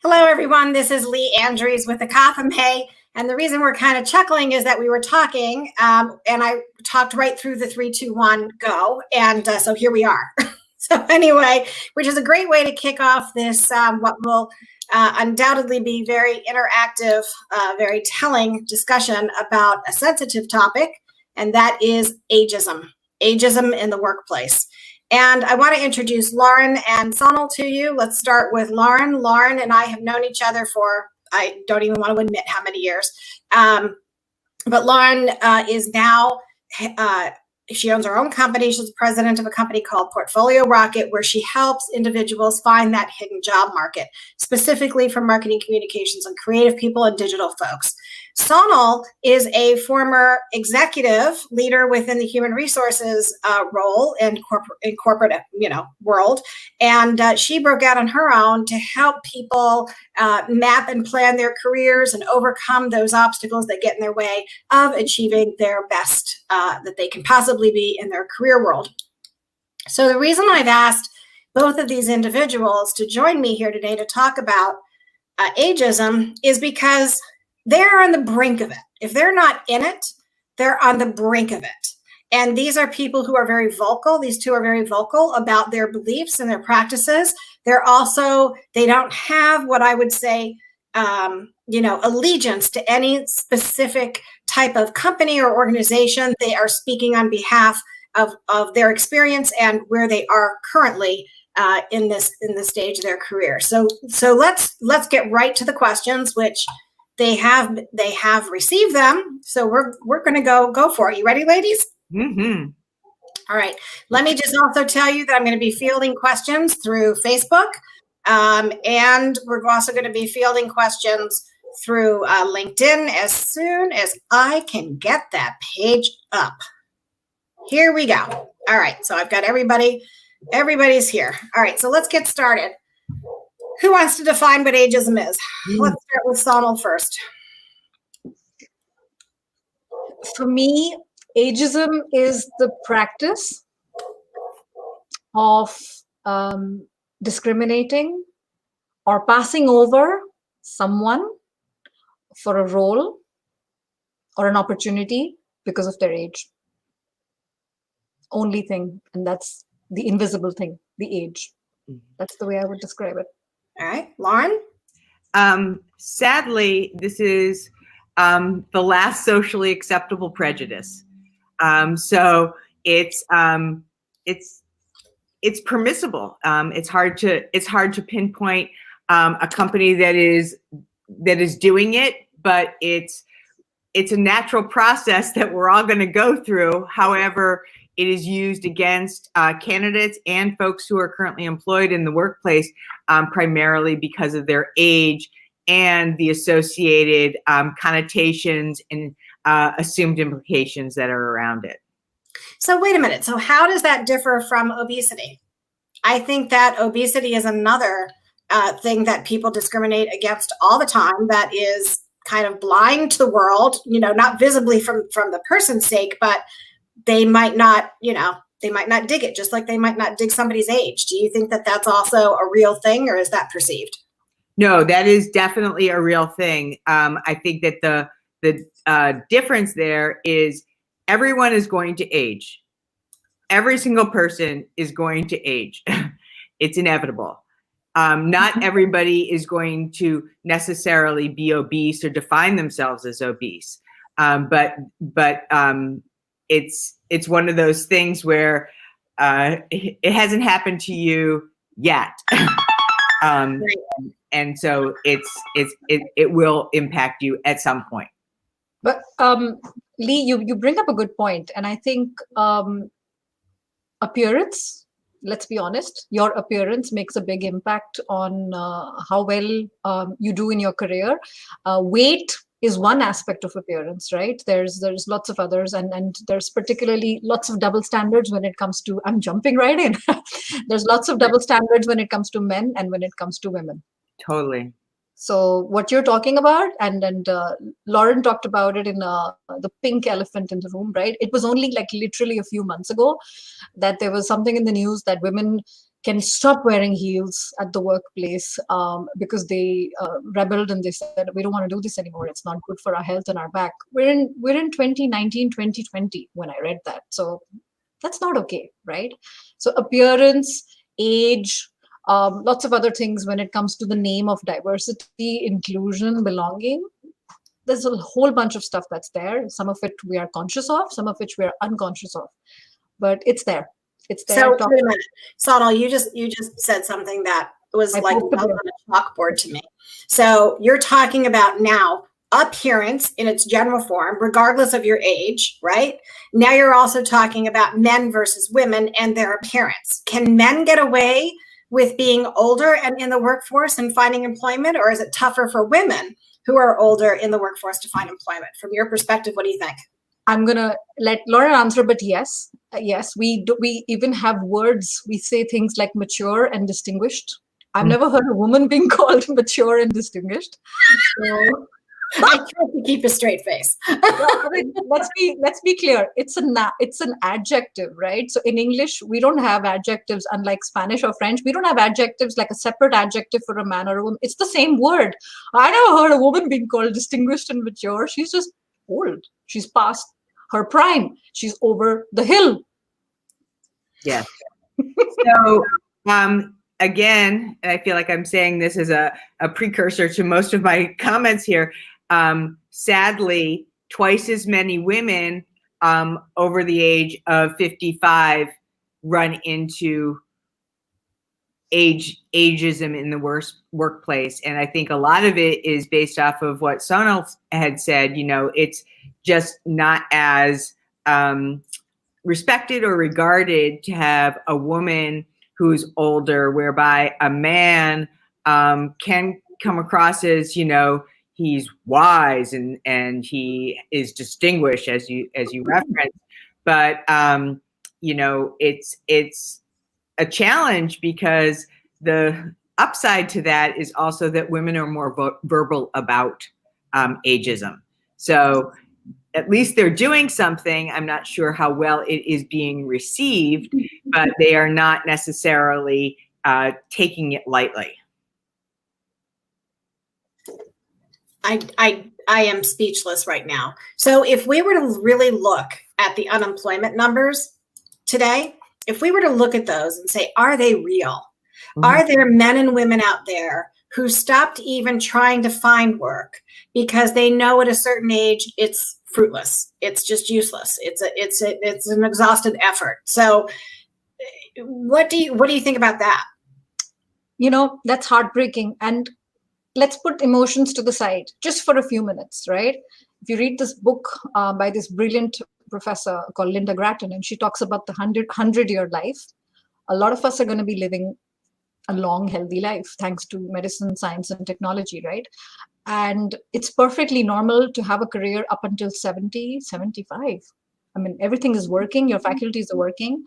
Hello, everyone. This is Lee Andrews with the COFMA. And the reason we're kind of chuckling is that we were talking and I talked right through the 3, 2, 1, go. And so here we are. So anyway, which is a great way to kick off this, what will undoubtedly be very interactive, very telling discussion about a sensitive topic, and that is ageism in the workplace. And I want to introduce Loren and Sonal to you. Let's start with Loren. Loren and I have known each other for, I don't even want to admit how many years. But Loren is now, she owns her own company. She's the president of a company called Portfolio Rocket, where she helps individuals find that hidden job market, specifically for marketing, communications, and creative people and digital folks. Sonal is a former executive leader within the human resources role in corporate, world, and she broke out on her own to help people map and plan their careers and overcome those obstacles that get in their way of achieving their best that they can possibly be in their career world. So the reason I've asked both of these individuals to join me here today to talk about ageism is because they're on the brink of it. If they're not in it, they're on the brink of it. And these are people who are very vocal. These two are very vocal about their beliefs and their practices. They don't have what I would say, allegiance to any specific type of company or organization. They are speaking on behalf of their experience and where they are currently in this stage of their career. So let's get right to the questions, which they have received them. So we're going to go for it. You ready, ladies? Mm-hmm. All right. Let me just also tell you that I'm going to be fielding questions through Facebook. And we're also going to be fielding questions through LinkedIn as soon as I can get that page up. Here we go. All right. So I've got everybody's here. All right. So let's get started. Who wants to define what ageism is? Let's start with Sonal first. For me, ageism is the practice of discriminating or passing over someone for a role or an opportunity because of their age. Only thing, and that's the invisible thing, the age. That's the way I would describe it. All right, Loren? Sadly, this is the last socially acceptable prejudice. So it's permissible. It's hard to pinpoint a company that is doing it, but it's a natural process that we're all going to go through. However, it is used against candidates and folks who are currently employed in the workplace, primarily because of their age and the associated connotations and assumed implications that are around it. So wait a minute. So how does that differ from obesity? I think that obesity is another thing that people discriminate against all the time that is kind of blind to the world, not visibly from the person's sake, but they might not dig it, just like they might not dig somebody's age. Do you think that that's also a real thing, or is that perceived? No, that is definitely a real thing. I think that the difference there is everyone is going to age. Every single person is going to age. It's inevitable. Not everybody is going to necessarily be obese or define themselves as obese. But it's one of those things where it hasn't happened to you yet. And so it will impact you at some point. But Lee, you bring up a good point, and I think appearance. Let's be honest, your appearance makes a big impact on how well you do in your career. Weight is one aspect of appearance, right? There's lots of others, and there's particularly lots of double standards when it comes to, I'm jumping right in. There's lots of double standards when it comes to men and when it comes to women. Totally. So what you're talking about, and Loren talked about it in the pink elephant in the room, right? It was only like literally a few months ago that there was something in the news that women can stop wearing heels at the workplace because they rebelled and they said, we don't want to do this anymore. It's not good for our health and our back. We're in 2019, 2020 when I read that. So that's not okay, right? So appearance, age, lots of other things when it comes to the name of diversity, inclusion, belonging. There's a whole bunch of stuff that's there. Some of it we are conscious of, some of which we are unconscious of, but it's there. It's there. So wait a minute, Sonal, you just said something that was like on a chalkboard to me. So you're talking about now appearance in its general form, regardless of your age, right? Now you're also talking about men versus women and their appearance. Can men get away with being older and in the workforce and finding employment, or is it tougher for women who are older in the workforce to find employment? From your perspective, what do you think? I'm gonna let Lauren answer, but yes, we even have words. We say things like mature and distinguished. I've never heard a woman being called mature and distinguished. So I try to keep a straight face. I mean, let's be clear. It's an adjective, right? So in English, we don't have adjectives, unlike Spanish or French. We don't have adjectives like a separate adjective for a man or a woman. It's the same word. I never heard a woman being called distinguished and mature. She's just old. She's past her prime. She's over the hill. Yes. So again, I feel like I'm saying this as a precursor to most of my comments here. Sadly, twice as many women over the age of 55 run into ageism in the workplace. And I think a lot of it is based off of what Sonal had said. You know, it's just not as respected or regarded to have a woman who's older, whereby a man can come across as, you know, he's wise and he is distinguished, as you referenced. But you know, it's a challenge, because the upside to that is also that women are more verbal about ageism. So at least they're doing something. I'm not sure how well it is being received, but they are not necessarily taking it lightly. I am speechless right now. So if we were to really look at the unemployment numbers today, if we were to look at those and say, are they real? Mm-hmm. Are there men and women out there who stopped even trying to find work because they know at a certain age it's fruitless, it's just useless, it's an exhausted effort? So what do you think about that? You know, that's heartbreaking. And let's put emotions to the side just for a few minutes, right? If you read this book by this brilliant professor called Linda Grattan, and she talks about the 100-year life, a lot of us are going to be living a long, healthy life thanks to medicine, science, and technology, right? And it's perfectly normal to have a career up until 70, 75. I mean, everything is working, your faculties are working.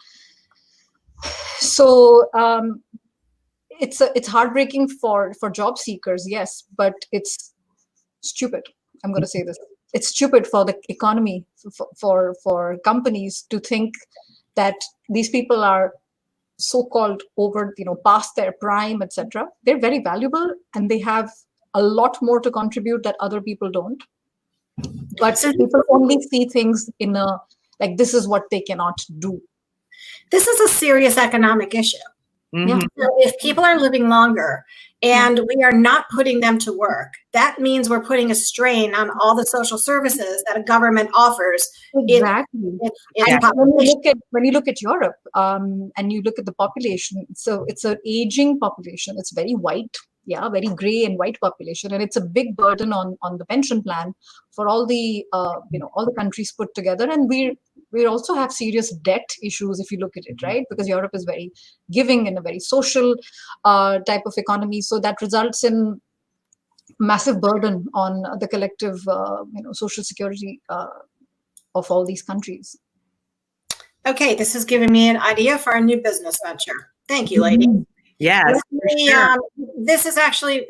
So it's heartbreaking for job seekers, yes, but it's stupid. I'm going to say this. It's stupid for the economy, for companies to think that these people are so-called over, past their prime, etc. They're very valuable and they have a lot more to contribute that other people don't. But people only see things in a, like, this is what they cannot do. This is a serious economic issue. Mm-hmm. So if people are living longer and we are not putting them to work, that means we're putting a strain on all the social services that a government offers. Exactly. When you look at Europe and you look at the population, so it's an aging population. It's very white, very gray and white population, and it's a big burden on the pension plan for all the all the countries put together. And we also have serious debt issues if you look at it, right? Because Europe is very giving and a very social type of economy. So that results in massive burden on the collective, social security of all these countries. Okay, this has given me an idea for a new business venture. Thank you, lady. Yes. Sure. This is actually,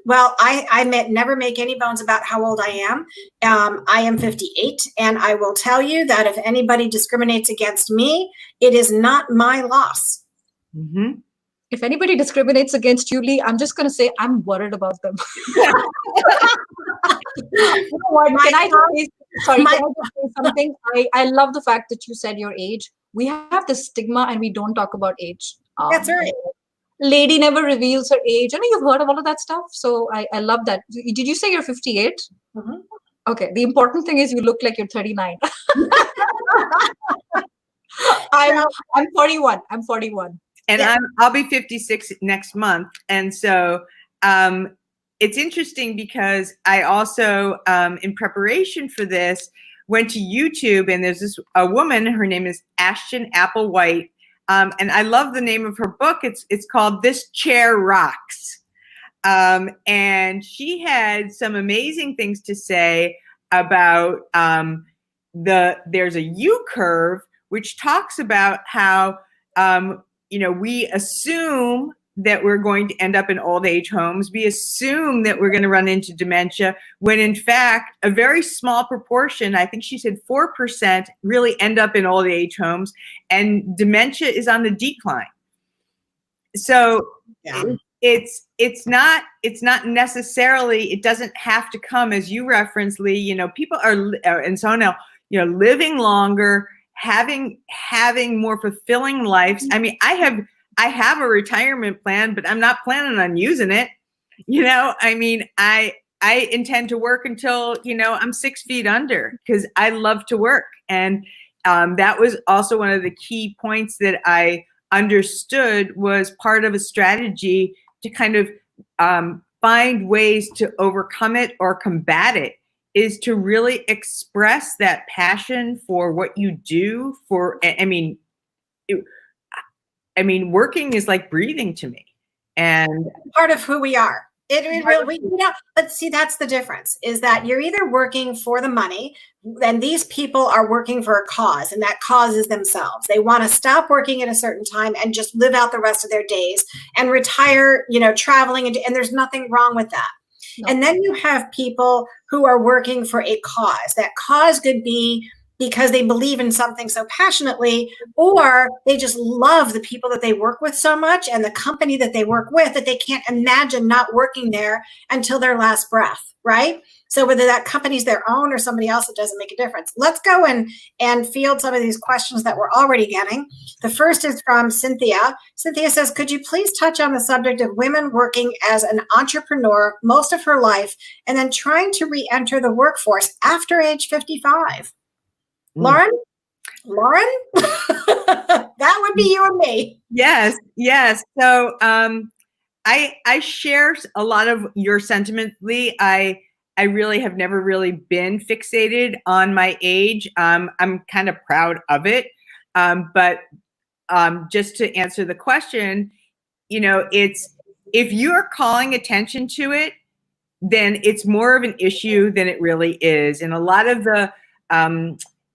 well, I never make any bones about how old I am. I am 58, and I will tell you that if anybody discriminates against me, it is not my loss. Mm-hmm. If anybody discriminates against you, Lee, I'm just going to say I'm worried about them. You know what? Can I just say, sorry, can I just say something? I love the fact that you said your age. We have this stigma and we don't talk about age. That's right. Lady never reveals her age. I mean, you've heard of all of that stuff. So I love that. Did you say you're 58? Mhm. Okay. The important thing is you look like you're 39. I'm 41. I'm 41. And Yeah. I'll be 56 next month. And so it's interesting because I also, in preparation for this, went to YouTube, and there's a woman, her name is Ashton Applewhite. And I love the name of her book. It's called This Chair Rocks. And she had some amazing things to say about there's a U curve, which talks about how, we assume that we're going to end up in old age homes. We assume that we're going to run into dementia, when in fact, a very small proportion, I think she said 4%, really end up in old age homes, and dementia is on the decline. So Yeah. it's not necessarily, it doesn't have to come, as you referenced, Lee, people are, and Sonal, living longer, having more fulfilling lives. I mean, I have a retirement plan, but I'm not planning on using it. I mean, I intend to work until, I'm 6 feet under, because I love to work. And that was also one of the key points that I understood was part of a strategy to kind of find ways to overcome it or combat it, is to really express that passion for what you do. Working is like breathing to me, and Part of who we are. It really, but see, that's the difference, is that you're either working for the money, and these people are working for a cause, and that cause is themselves. They want to stop working at a certain time and just live out the rest of their days and retire, traveling, and there's nothing wrong with that. No. And then you have people who are working for a cause. That cause could be because they believe in something so passionately, or they just love the people that they work with so much and the company that they work with that they can't imagine not working there until their last breath, right? So whether that company's their own or somebody else, it doesn't make a difference. Let's go and field some of these questions that we're already getting. The first is from Cynthia. Cynthia says, could you please touch on the subject of women working as an entrepreneur most of her life and then trying to re-enter the workforce after age 55? Lauren? That would be you and me. Yes. So I share a lot of your sentiment, Lee. I really have never really been fixated on my age. I'm kind of proud of it. But just to answer the question, it's, if you're calling attention to it, then it's more of an issue than it really is. And a lot of the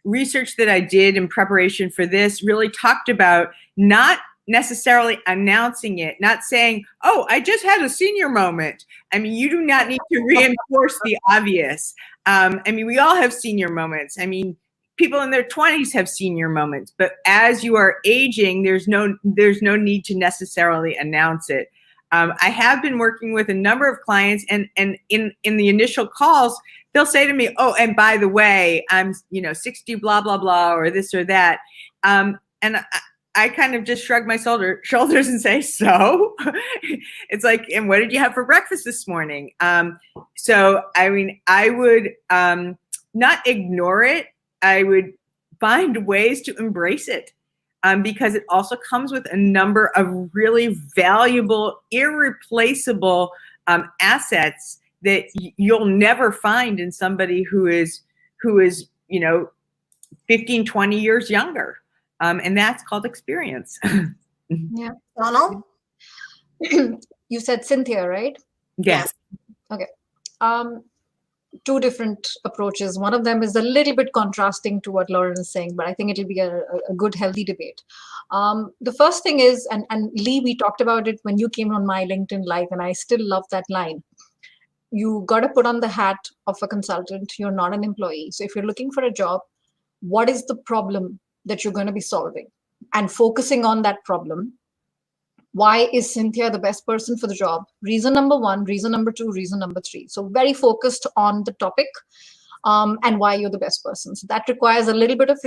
research that I did in preparation for this really talked about not necessarily announcing it, not saying, oh, I just had a senior moment. I mean, you do not need to reinforce the obvious. We all have senior moments. I mean, people in their 20s have senior moments, but as you are aging, there's no need to necessarily announce it. I have been working with a number of clients, and in the initial calls, they'll say to me, oh, and by the way, I'm 60, blah, blah, blah, or this or that. And I kind of just shrug my shoulders and say, so? It's like, and what did you have for breakfast this morning? So, I mean, I would not ignore it. I would find ways to embrace it. Because it also comes with a number of really valuable, irreplaceable assets that you'll never find in somebody who is 15, 20 years younger. And that's called experience. Yeah. Sonal? You said Cynthia, right? Yes. Okay. Two different approaches. One of them is a little bit contrasting to what Lauren is saying, but I think it'll be a good, healthy debate. The first thing is, and Lee, we talked about it when you came on my LinkedIn Live, and I still love that line. You got to put on the hat of a consultant. You're not an employee. So if you're looking for a job, what is the problem that you're going to be solving? And focusing on that problem Why is Cynthia the best person for the job? Reason number one, reason number two, reason number three. So very focused on the topic, and why you're the best person. So that requires a little bit of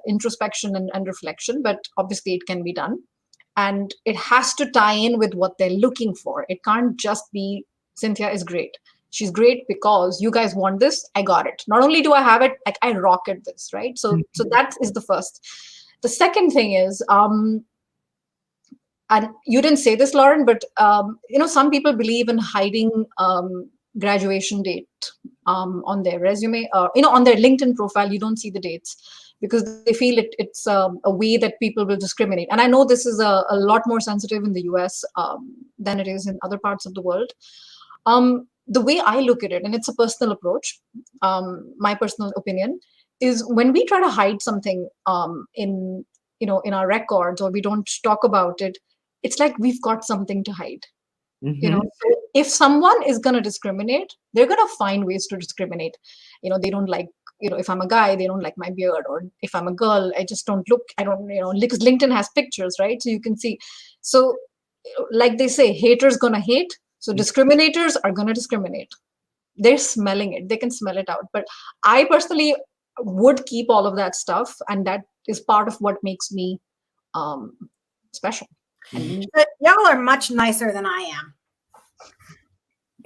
introspection and reflection, but obviously it can be done. And it has to tie in with what they're looking for. It can't just be Cynthia is great. She's great because you guys want this. I got it. Not only do I have it, like I rocket this, right? So that is the first. The second thing is, and you didn't say this, Lauren, but some people believe in hiding graduation date on their resume, on their LinkedIn profile. You don't see the dates because they feel it's a way that people will discriminate. And I know this is a lot more sensitive in the US than it is in other parts of the world. The way I look at it, and it's a personal approach, my personal opinion, is when we try to hide something in our records, or we don't talk about it, it's like we've got something to hide. Mm-hmm. So if someone is going to discriminate, they're going to find ways to discriminate. They don't like, if I'm a guy, they don't like my beard, or if I'm a girl, I just don't look, because LinkedIn has pictures, right? So you can see. So like they say, haters going to hate. So discriminators are going to discriminate. They're smelling it. They can smell it out. But I personally would keep all of that stuff. And that is part of what makes me special. But y'all are much nicer than I am.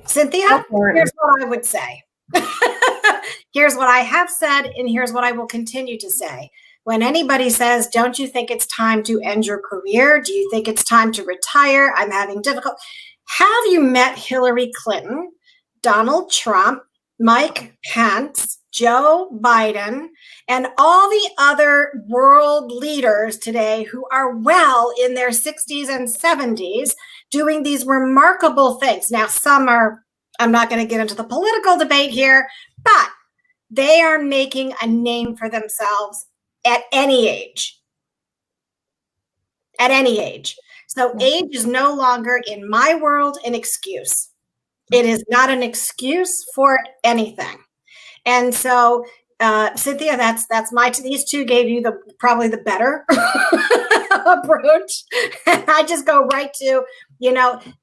Cynthia, here's what I would say. Here's what I have said, and here's what I will continue to say. When anybody says, don't you think it's time to end your career? Do you think it's time to retire? I'm having difficulty. Have you met Hillary Clinton, Donald Trump, Mike Pence, Joe Biden, and all the other world leaders today who are well in their 60s and 70s doing these remarkable things? Now, some are, I'm not going to get into the political debate here, but they are making a name for themselves at any age. At any age. So age is no longer, in my world, an excuse. It is not an excuse for anything. And so, Cynthia, that's these two gave you probably the better approach. And I just go right to,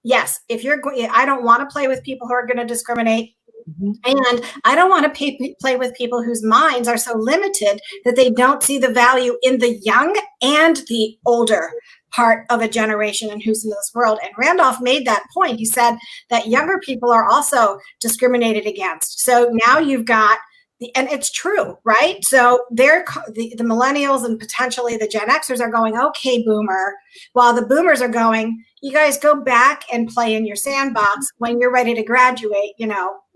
yes, I don't want to play with people who are going to discriminate. Mm-hmm. And I don't want to play with people whose minds are so limited that they don't see the value in the young and the older part of a generation and who's in this world. And Randolph made that point. He said that younger people are also discriminated against. So now you've got and it's true, right? So the millennials and potentially the Gen Xers are going, okay, boomer, while the boomers are going, you guys go back and play in your sandbox. When you're ready to graduate,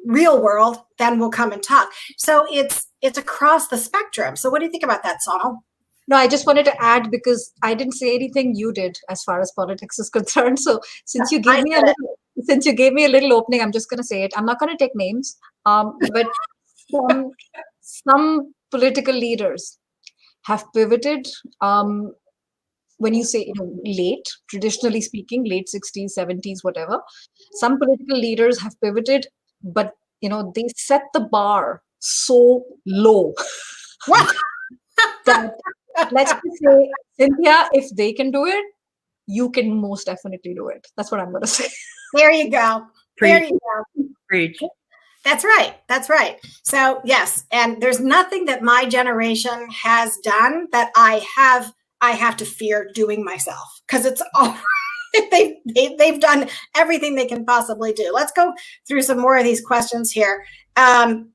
real world, then we'll come and talk. So it's across the spectrum. So what do you think about that, Sonal? No, I just wanted to add, because I didn't say anything you did as far as politics is concerned. So since you gave me a little opening, I'm just going to say it. I'm not going to take names, but some political leaders have pivoted. When you say late, traditionally speaking, late 60s, 70s, whatever, some political leaders have pivoted, but they set the bar so low that, let's just say, Cynthia, if they can do it, you can most definitely do it. That's what I'm going to say. There you go. Preach. There you go. Preach. That's right. That's right. So yes, and there's nothing that my generation has done that I have to fear doing myself, because it's all they've done everything they can possibly do. Let's go through some more of these questions here. But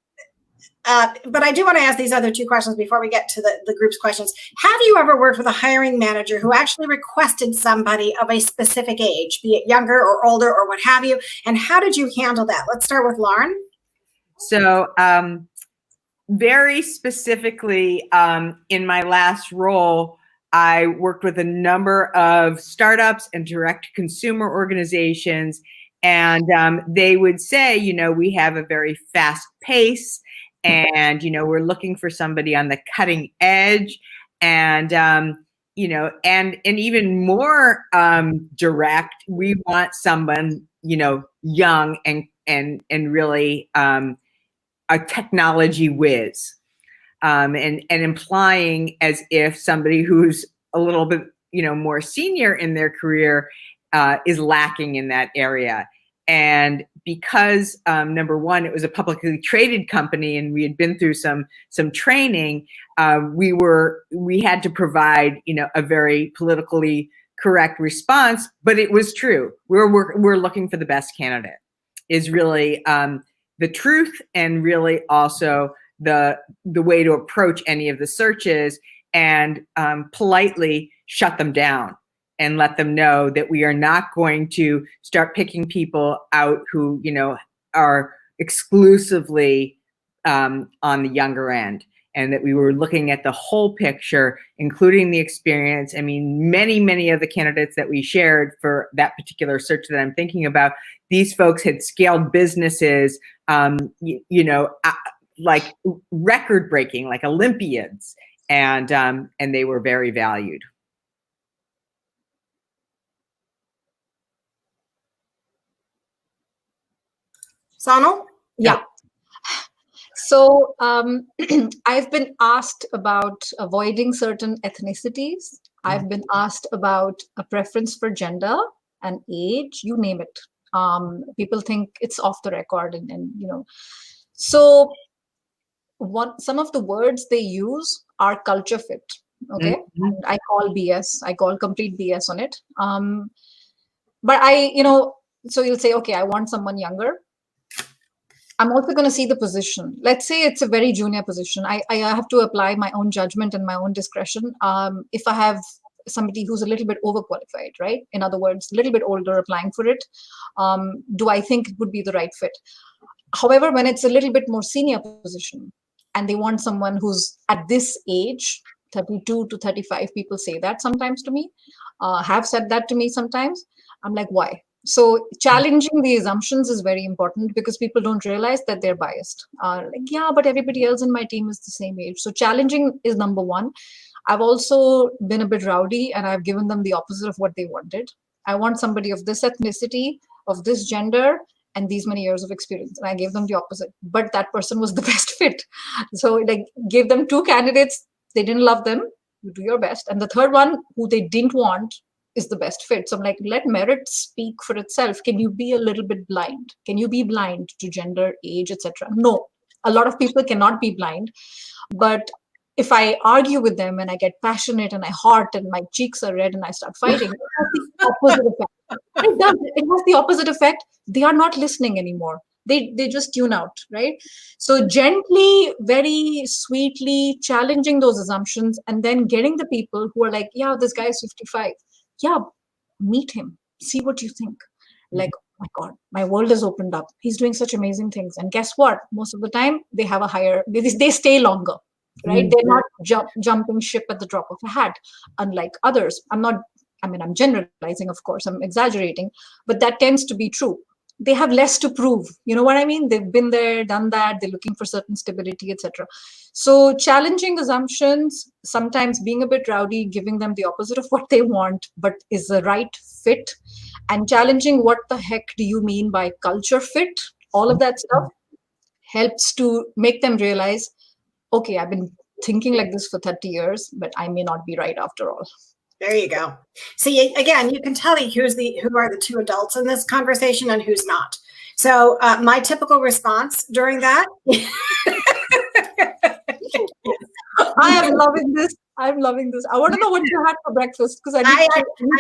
I do want to ask these other two questions before we get to the group's questions. Have you ever worked with a hiring manager who actually requested somebody of a specific age, be it younger or older or what have you? And how did you handle that? Let's start with Lauren. So very specifically, in my last role, I worked with a number of startups and direct consumer organizations, and they would say, we have a very fast pace, and, we're looking for somebody on the cutting edge, and, and even more direct, we want someone, young and really a technology whiz. And implying as if somebody who's a little bit, more senior in their career is lacking in that area. And because number one, it was a publicly traded company, and we had been through some training, we had to provide, a very politically correct response. But it was true. We're looking for the best candidate, is really the truth, and really also the way to approach any of the searches, and politely shut them down and let them know that we are not going to start picking people out who, are exclusively on the younger end, and that we were looking at the whole picture, including the experience. I mean, many of the candidates that we shared for that particular search that I'm thinking about, these folks had scaled businesses, like record breaking, like Olympiads, and they were very valued. Sonal? Yeah. So I've been asked about avoiding certain ethnicities. I've been asked about a preference for gender and age, you name it. People think it's off the record, and so some of the words they use are culture fit. Okay. Mm-hmm. And I call BS. I call complete BS on it. But so you'll say, okay, I want someone younger. I'm also going to see the position. Let's say it's a very junior position. I have to apply my own judgment and my own discretion. If I have somebody who's a little bit overqualified, right? In other words, a little bit older applying for it, do I think it would be the right fit? However, when it's a little bit more senior position and they want someone who's at this age, 32 to 35, people say that sometimes to me, have said that to me sometimes. I'm like, why? So challenging the assumptions is very important, because people don't realize that they're biased. Yeah, but everybody else in my team is the same age. So challenging is number one. I've also been a bit rowdy, and I've given them the opposite of what they wanted. I want somebody of this ethnicity, of this gender, and these many years of experience. And I gave them the opposite. But that person was the best fit. So I gave them two candidates. They didn't love them. You do your best. And the third one, who they didn't want, is the best fit. So I'm like, let merit speak for itself. Can you be a little bit blind? Can you be blind to gender, age, etc.? No, a lot of people cannot be blind. But if I argue with them and I get passionate and I heart and my cheeks are red and I start fighting, it has the opposite effect. It does. It has the opposite effect. They are not listening anymore. They just tune out, right? So gently, very sweetly challenging those assumptions, and then getting the people who are like, yeah, this guy is 55. Yeah, meet him. See what you think. Like, oh my God, my world has opened up. He's doing such amazing things. And guess what? Most of the time, they have a higher, they stay longer, right? They're not jumping ship at the drop of a hat, unlike others. I'm generalizing, of course, I'm exaggerating, but that tends to be true. They have less to prove. You know what I mean? They've been there, done that. They're looking for certain stability, etc. So challenging assumptions, sometimes being a bit rowdy, giving them the opposite of what they want, but is the right fit, and challenging what the heck do you mean by culture fit? All of that stuff helps to make them realize, okay, I've been thinking like this for 30 years, but I may not be right after all. There you go. See, again, you can tell who are the two adults in this conversation and who's not. So my typical response during that. I am loving this. I'm loving this. I want to know what you had for breakfast, because I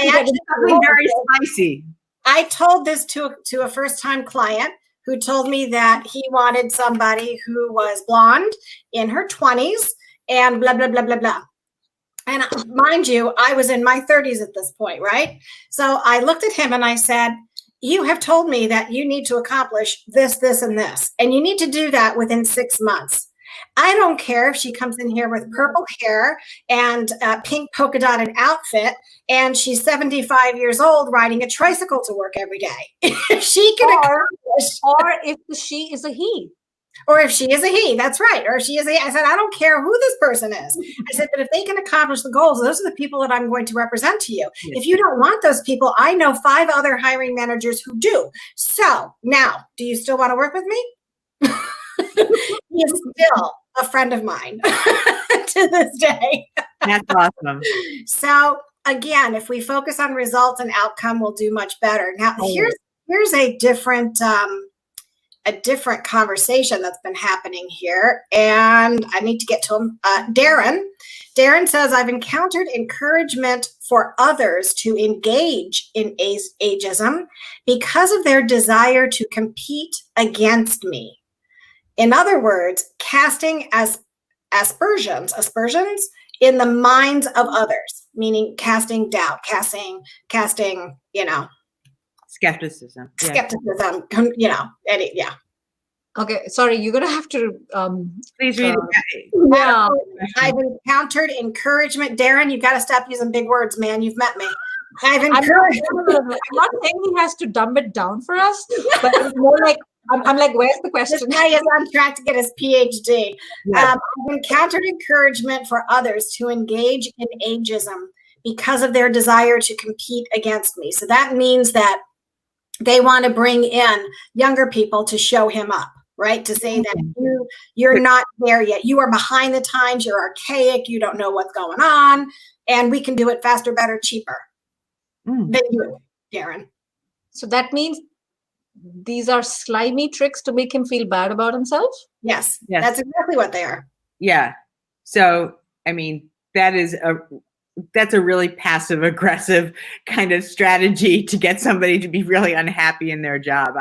actually something very spicy. I told this to a first-time client who told me that he wanted somebody who was blonde, in her 20s, and blah, blah, blah, blah, blah. And mind you, I was in my 30s at this point, right? So I looked at him and I said, you have told me that you need to accomplish this, this, and this, and you need to do that within 6 months. I don't care if she comes in here with purple hair and a pink polka dotted outfit, and she's 75 years old riding a tricycle to work every day. She can accomplish. Or if she is a he. Or if she is a he, that's right. Or if she is a he. I said, I don't care who this person is. I said, but if they can accomplish the goals, those are the people that I'm going to represent to you. Yes. If you don't want those people, I know 5 other hiring managers who do. So now, do you still want to work with me? He is still a friend of mine to this day. That's awesome. So again, if we focus on results and outcome, we'll do much better. Now, here's a different conversation that's been happening here, and I need to get to him. Darren says, I've encountered encouragement for others to engage in ageism because of their desire to compete against me. In other words, casting aspersions in the minds of others, meaning casting doubt, casting, skepticism, Okay, sorry, you're gonna have to please read it. Yeah, I've encountered encouragement. Darren, you've got to stop using big words, man. You've met me. I'm not saying he has to dumb it down for us, but it's more like I'm like, where's the question? This guy is on track to get his PhD. I've encountered encouragement for others to engage in ageism because of their desire to compete against me. So that means that they want to bring in younger people to show him up, right? To say that you're not there yet. You are behind the times. You're archaic. You don't know what's going on. And we can do it faster, better, cheaper than you, Darren. So that means these are slimy tricks to make him feel bad about himself? Yes, that's exactly what they are. Yeah. So, I mean, that's a really passive aggressive kind of strategy to get somebody to be really unhappy in their job.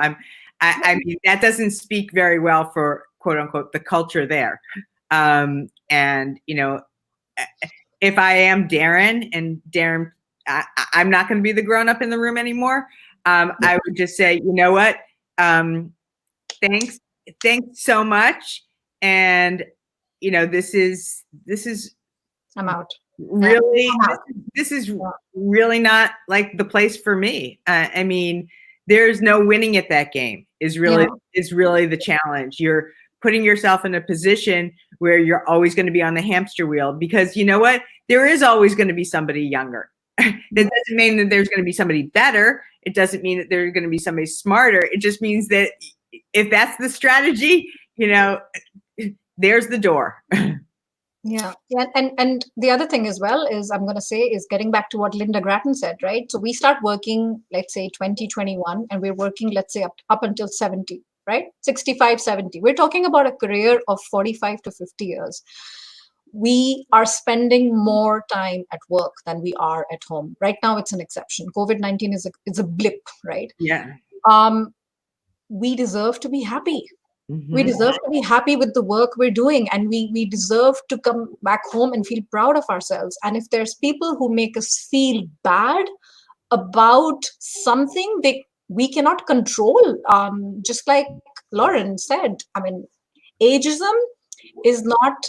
I mean, that doesn't speak very well for quote unquote the culture there. And if I am Darren, and Darren, I'm not going to be the grown up in the room anymore. I would just say, you know what? Thanks so much. And this is I'm out. Really, this is really not like the place for me. I mean, there's no winning at that game. Is really the challenge. You're putting yourself in a position where you're always going to be on the hamster wheel, because you know what? There is always going to be somebody younger. That doesn't mean that there's going to be somebody better. It doesn't mean that there's going to be somebody smarter. It just means that if that's the strategy, there's the door. Yeah. And the other thing as well is, I'm going to say, is getting back to what Linda Grattan said, right? So we start working, let's say 2021, and we're working, let's say up until 70, right? 65, 70. We're talking about a career of 45 to 50 years. We are spending more time at work than we are at home. Right now, it's an exception. COVID-19 is a blip, right? Yeah. We deserve to be happy. We deserve to be happy with the work we're doing, and we deserve to come back home and feel proud of ourselves. And if there's people who make us feel bad about something we cannot control, just like Lauren said, I mean, ageism is not,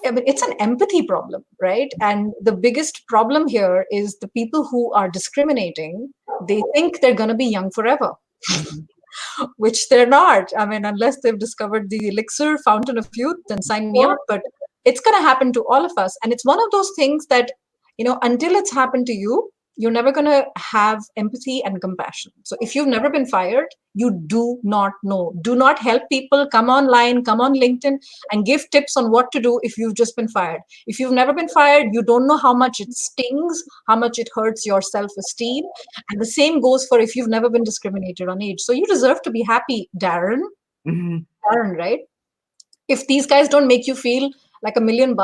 it's an empathy problem, right? And the biggest problem here is the people who are discriminating, they think they're going to be young forever. Which they're not. I mean, unless they've discovered the elixir fountain of youth, then sign me up. But it's going to happen to all of us. And it's one of those things that, until it's happened to you, you're never going to have empathy and compassion. So if you've never been fired, you do not know. Do not help people. Come online, come on LinkedIn and give tips on what to do if you've just been fired. If you've never been fired, you don't know how much it stings, how much it hurts your self-esteem. And the same goes for if you've never been discriminated on age. So you deserve to be happy, Darren. Darren, right? If these guys don't make you feel like $1 million,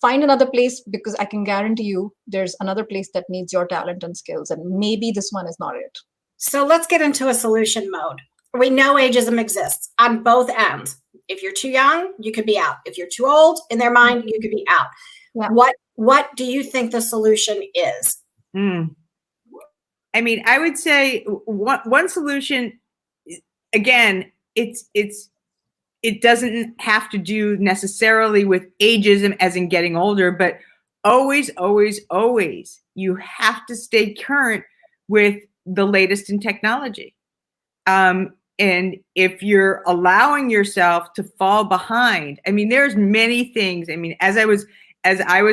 find another place, because I can guarantee you there's another place that needs your talent and skills, and maybe this one is not it. So let's get into a solution mode. We know ageism exists on both ends. If you're too young, you could be out. If you're too old, in their mind, you could be out. Yeah. What do you think the solution is? I mean, I would say one solution, again, it doesn't have to do necessarily with ageism as in getting older, but always, you have to stay current with the latest in technology. And if you're allowing yourself to fall behind, I mean, there's many things. I mean, as I was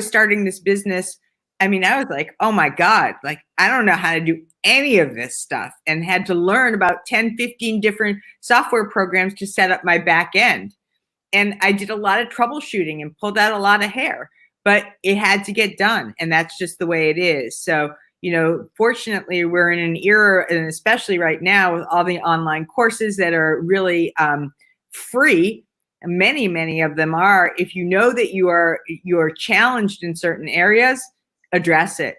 starting this business, I mean, I was like, oh my God, like, I don't know how to do any of this stuff, and had to learn about 10, 15 different software programs to set up my back end. And I did a lot of troubleshooting and pulled out a lot of hair. but it had to get done. And that's just the way it is. So, fortunately, we're in an era, and especially right now with all the online courses that are really free. Many of them are. If you know that you are challenged in certain areas, address it.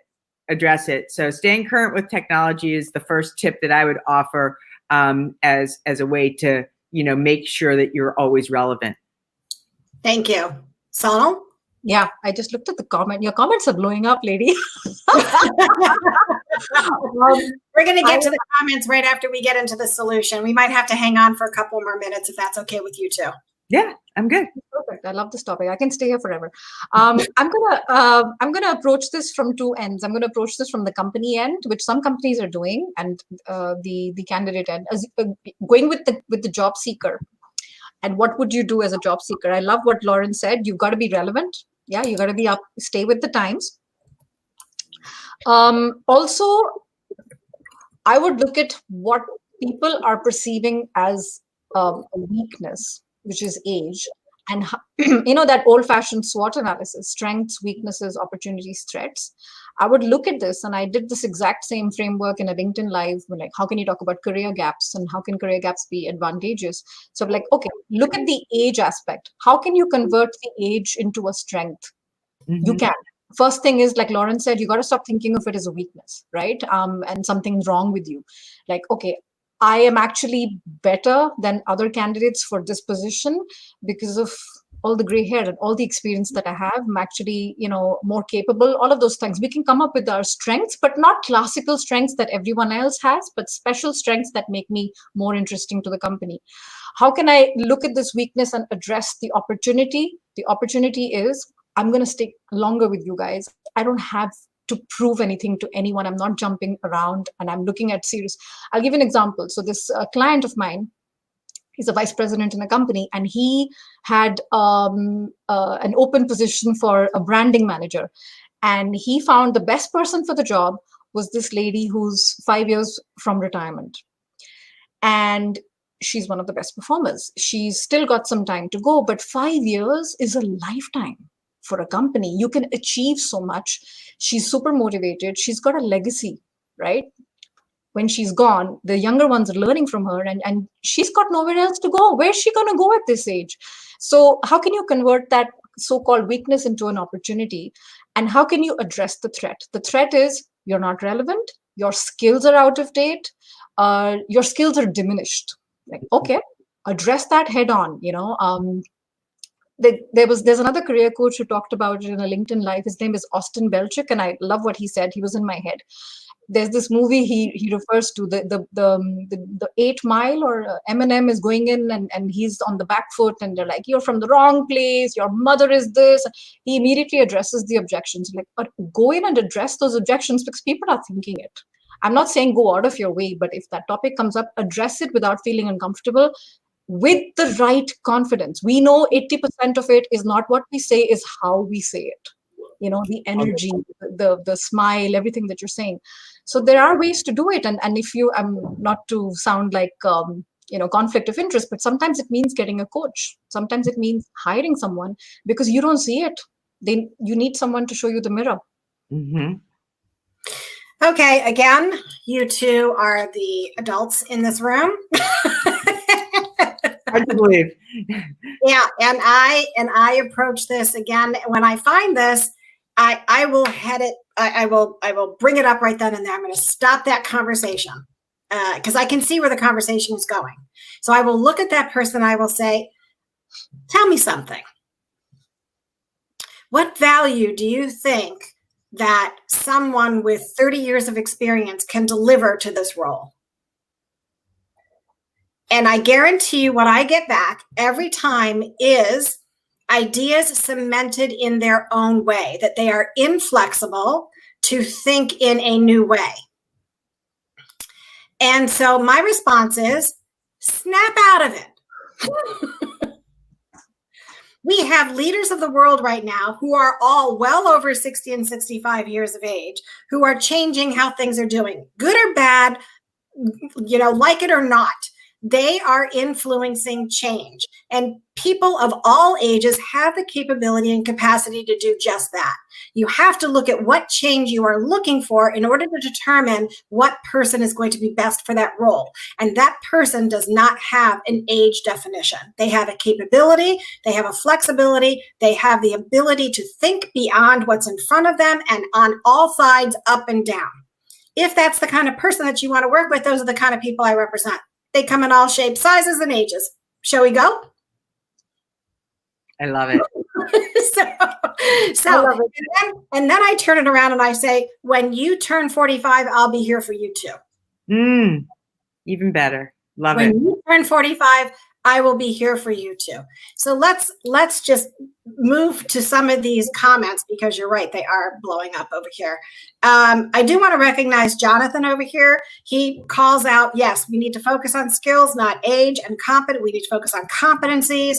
So staying current with technology is the first tip that I would offer as a way to make sure that you're always relevant. Thank you. Sonal? Yeah, I just looked at the comment. Your comments are blowing up, lady. We're going to get to the comments right after we get into the solution. We might have to hang on for a couple more minutes if that's okay with you too. Yeah, I'm good. Perfect. I love this topic. I can stay here forever. I'm gonna approach this from two ends. I'm gonna approach this from the company end, which some companies are doing, and the candidate end, going with the job seeker. And what would you do as a job seeker? I love what Lauren said. You've got to be relevant. Yeah, you got to be up, stay with the times. Also, I would look at what people are perceiving as a weakness, which is age, and that old-fashioned SWOT analysis: strengths, weaknesses, opportunities, threats. I would look at this, and I did this exact same framework in a LinkedIn Live, like how can you talk about career gaps and how can career gaps be advantageous? So like, okay, look at the age aspect. How can you convert the age into a strength? Mm-hmm. You can. First thing is, like Lauren said, you got to stop thinking of it as a weakness, right? And something's wrong with you. Like, okay, I am actually better than other candidates for this position because of all the gray hair and all the experience that I have. I'm actually, more capable, all of those things. We can come up with our strengths, but not classical strengths that everyone else has, but special strengths that make me more interesting to the company. How can I look at this weakness and address the opportunity? The opportunity is, I'm going to stick longer with you guys. I don't have to prove anything to anyone. I'm not jumping around, and I'm looking at serious. I'll give you an example. So this client of mine, he's a vice president in a company, and he had an open position for a branding manager. And he found the best person for the job was this lady who's 5 years from retirement. And she's one of the best performers. She's still got some time to go, but 5 years is a lifetime for a company. You can achieve so much. She's super motivated. She's got a legacy, right? When she's gone, the younger ones are learning from her, and she's got nowhere else to go. Where's she going to go at this age? So how can you convert that so-called weakness into an opportunity? And how can you address the threat? The threat is you're not relevant. Your skills are out of date. Your skills are diminished. Like, okay, address that head on, There's another career coach who talked about it in a LinkedIn Live. His name is Austin Belchick, and I love what he said. He was in my head. There's this movie he refers to, the 8 Mile, or Eminem is going in and he's on the back foot, and they're like, you're from the wrong place, your mother is this. He immediately addresses the objections. Like, but go in and address those objections because people are thinking it. I'm not saying go out of your way, but if that topic comes up, address it without feeling uncomfortable, with the right confidence. We know 80% of it is not what we say, is how we say it. The energy, the smile, everything that you're saying. So there are ways to do it. And if I'm not to sound like, conflict of interest, but sometimes it means getting a coach. Sometimes it means hiring someone because you don't see it. You need someone to show you the mirror. Mm-hmm. Okay, again, you two are the adults in this room. Hard to believe. Yeah, and I approach this again. When I find this, I will head it. I will bring it up right then and there. I'm going to stop that conversation because I can see where the conversation is going. So I will look at that person. I will say, "Tell me something. What value do you think that someone with 30 years of experience can deliver to this role?" And I guarantee you what I get back every time is ideas cemented in their own way, that they are inflexible to think in a new way. And so my response is, snap out of it. We have leaders of the world right now who are all well over 60 and 65 years of age, who are changing how things are doing, good or bad, like it or not. They are influencing change. And people of all ages have the capability and capacity to do just that. You have to look at what change you are looking for in order to determine what person is going to be best for that role. And that person does not have an age definition. They have a capability, they have a flexibility, they have the ability to think beyond what's in front of them and on all sides, up and down. If that's the kind of person that you want to work with, those are the kind of people I represent. They come in all shapes, sizes, and ages. Shall we go? I love it. And then I turn it around and I say, when you turn 45, I'll be here for you too. Even better. Love when it. When you turn 45, I will be here for you too. So let's just move to some of these comments, because you're right, they are blowing up over here. I do want to recognize Jonathan over here. He calls out, yes, we need to focus on skills, not age, and we need to focus on competencies.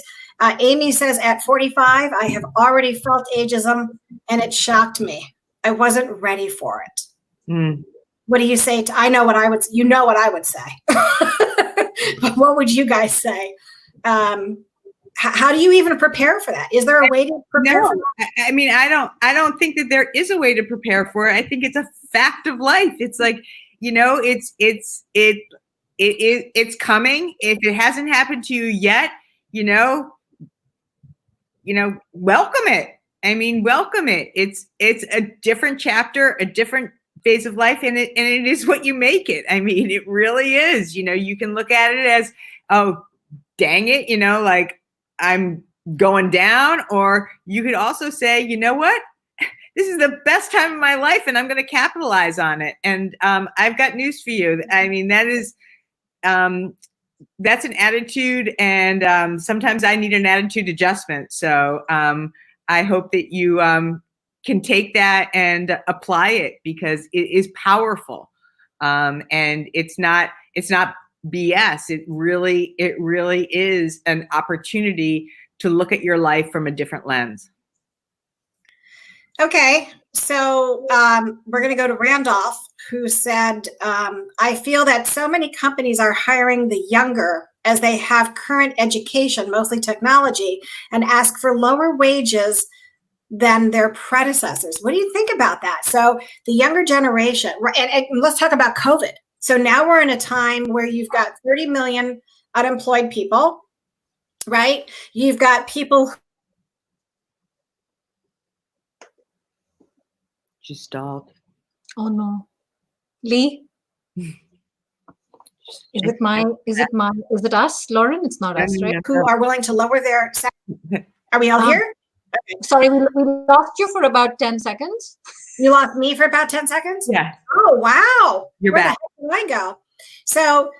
Amy says, at 45, I have already felt ageism and it shocked me. I wasn't ready for it. What do you say? I know what I would, you know what I would say. But what would you guys say? How do you even prepare for that? Is there a way to prepare for that? I mean, I don't think that there is a way to prepare for it. I think it's a fact of life. It's like, it's coming. If it hasn't happened to you yet, welcome it. I mean, welcome it. It's a different chapter, a different phase of life, and it is what you make it. I mean, it really is. You can look at it as, oh, dang it, like I'm going down, or you could also say, you know what, this is the best time of my life and I'm going to capitalize on it. And I've got news for you. I mean, that's an attitude, and sometimes I need an attitude adjustment. So I hope that you can take that and apply it, because it is powerful. And it's not BS. It really is an opportunity to look at your life from a different lens. Okay. So we're going to go to Randolph, who said, I feel that so many companies are hiring the younger as they have current education, mostly technology, and ask for lower wages than their predecessors. What do you think about that? So the younger generation, and let's talk about COVID. So now we're in a time where you've got 30 million unemployed people, right? You've got people. She stalled. Oh no. Lee? Is it us, Lauren? It's not us, right? Who are willing to lower their salary. Are we all here? Okay. Sorry, we lost you for about 10 seconds. You lost me for about 10 seconds? Yeah. Oh, wow. You're back. Where the heck did I go? So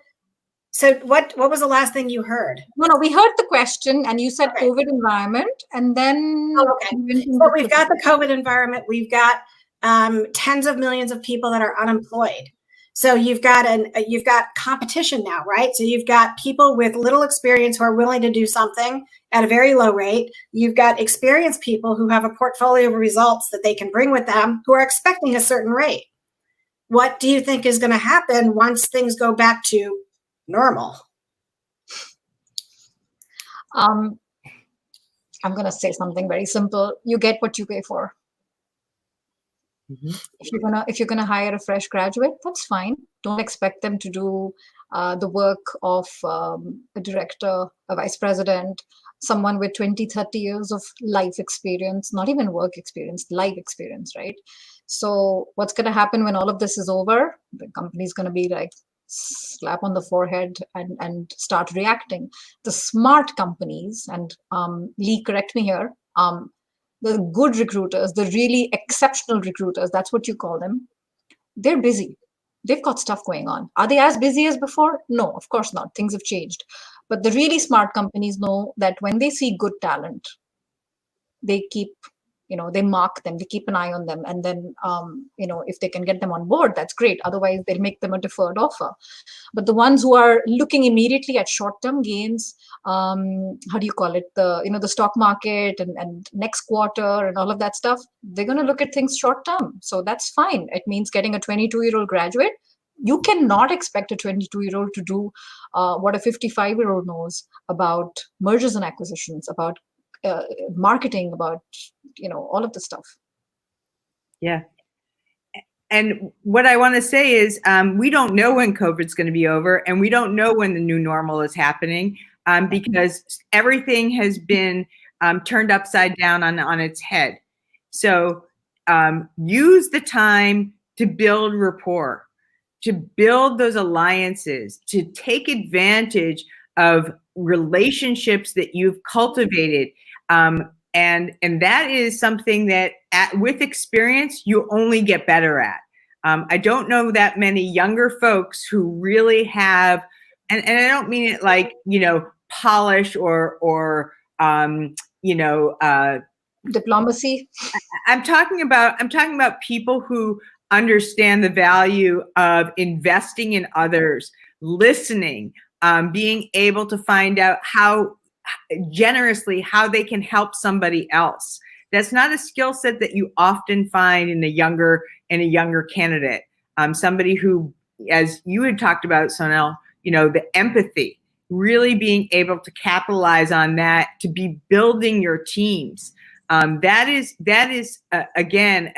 what was the last thing you heard? No, we heard the question and you said COVID environment, and then. Oh, okay. So we've got the COVID environment. We've got tens of millions of people that are unemployed. So you've got competition now, right? So you've got people with little experience who are willing to do something at a very low rate. You've got experienced people who have a portfolio of results that they can bring with them, who are expecting a certain rate. What do you think is going to happen once things go back to normal? I'm going to say something very simple. You get what you pay for. Mm-hmm. If you're gonna hire a fresh graduate, that's fine. Don't expect them to do the work of a director, a vice president, someone with 20, 30 years of life experience, not even work experience, life experience, right? So what's gonna happen when all of this is over? The company's gonna be like, slap on the forehead and start reacting. The smart companies, and Lee, correct me here, the good recruiters, the really exceptional recruiters, that's what you call them, they're busy. They've got stuff going on. Are they as busy as before? No, of course not. Things have changed. But the really smart companies know that when they see good talent, they keep, they mark them, they keep an eye on them. And then, if they can get them on board, that's great. Otherwise, they'll make them a deferred offer. But the ones who are looking immediately at short-term gains, how do you call it? The stock market and next quarter and all of that stuff, they're going to look at things short-term. So that's fine. It means getting a 22-year-old graduate, You cannot expect a 22-year-old to do what a 55-year-old knows about mergers and acquisitions, about marketing, about all of the stuff. Yeah. And what I want to say is we don't know when COVID's going to be over, and we don't know when the new normal is happening because everything has been turned upside down on its head. So use the time to build rapport, to build those alliances, to take advantage of relationships that you've cultivated. And that is something that with experience, you only get better at. I don't know that many younger folks who really have, and I don't mean it like, polish or diplomacy. I'm talking about people who understand the value of investing in others, listening, being able to find out how generously how they can help somebody else. That's not a skill set that you often find in a younger candidate. Somebody who, as you had talked about, Sonal, the empathy, really being able to capitalize on that to be building your teams. That is again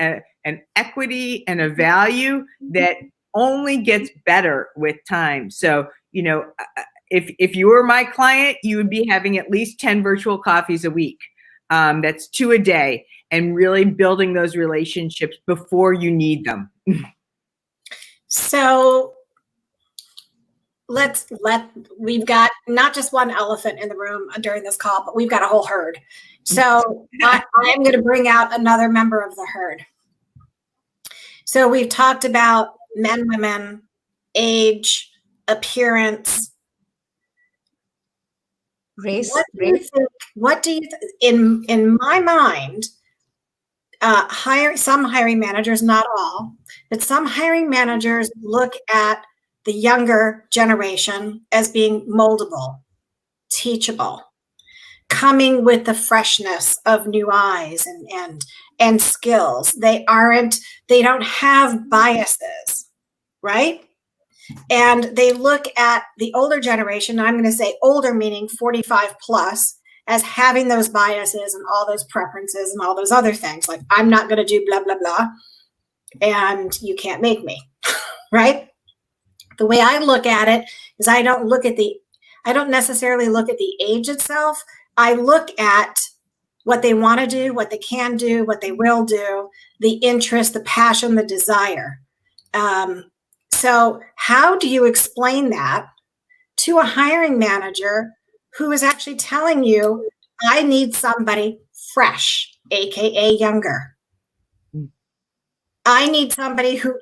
an equity and a value that only gets better with time. So if you were my client, you would be having at least 10 virtual coffees a week. That's 2 a day, and really building those relationships before you need them. So we've got not just one elephant in the room during this call, but we've got a whole herd. So I'm going to bring out another member of the herd. So we've talked about men, women, age, appearance, race. What do you think? In my mind, some hiring managers, not all, but some hiring managers look at the younger generation as being moldable, teachable, coming with the freshness of new eyes and skills. They don't have biases, right? And they look at the older generation, and I'm going to say older meaning 45 plus, as having those biases and all those preferences and all those other things. Like, I'm not going to do blah, blah, blah, and you can't make me, right? The way I look at it is I don't necessarily look at the age itself. I look at what they want to do, what they can do, what they will do, the interest, the passion, the desire. So how do you explain that to a hiring manager who is actually telling you, I need somebody fresh, AKA younger. I need somebody who